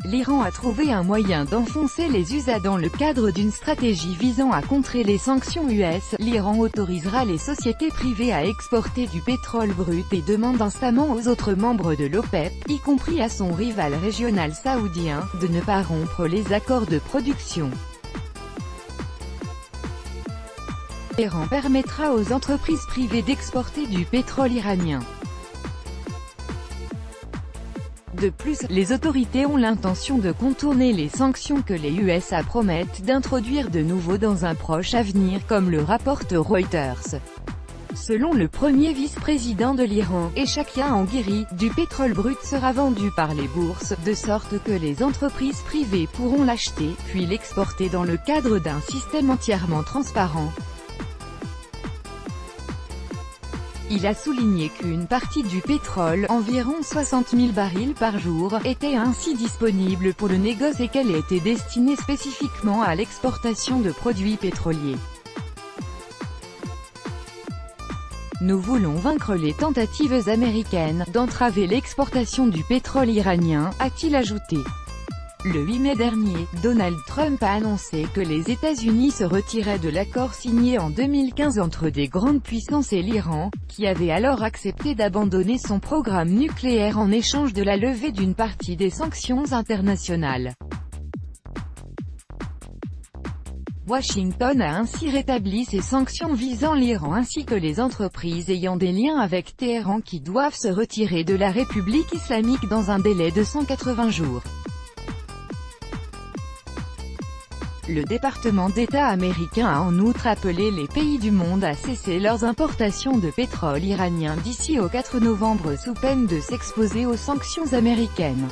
L'Iran a trouvé un moyen d'enfoncer les USA dans le cadre d'une stratégie visant à contrer les sanctions US. L'Iran autorisera les sociétés privées à exporter du pétrole brut et demande instamment aux autres membres de l'OPEP, y compris à son rival régional saoudien, de ne pas rompre les accords de production. L'Iran permettra aux entreprises privées d'exporter du pétrole iranien. De plus, les autorités ont l'intention de contourner les sanctions que les USA promettent d'introduire de nouveau dans un proche avenir, comme le rapporte Reuters. Selon le premier vice-président de l'Iran, Eshakia Anguiri, du pétrole brut sera vendu par les bourses, de sorte que les entreprises privées pourront l'acheter, puis l'exporter dans le cadre d'un système entièrement transparent. Il a souligné qu'une partie du pétrole, environ 60 000 barils par jour, était ainsi disponible pour le négoce et qu'elle était destinée spécifiquement à l'exportation de produits pétroliers. Nous voulons vaincre les tentatives américaines d'entraver l'exportation du pétrole iranien, a-t-il ajouté. Le 8 mai dernier, Donald Trump a annoncé que les États-Unis se retiraient de l'accord signé en 2015 entre des grandes puissances et l'Iran, qui avait alors accepté d'abandonner son programme nucléaire en échange de la levée d'une partie des sanctions internationales. Washington a ainsi rétabli ses sanctions visant l'Iran ainsi que les entreprises ayant des liens avec Téhéran qui doivent se retirer de la République islamique dans un délai de 180 jours. Le département d'État américain a en outre appelé les pays du monde à cesser leurs importations de pétrole iranien d'ici au 4 novembre sous peine de s'exposer aux sanctions américaines.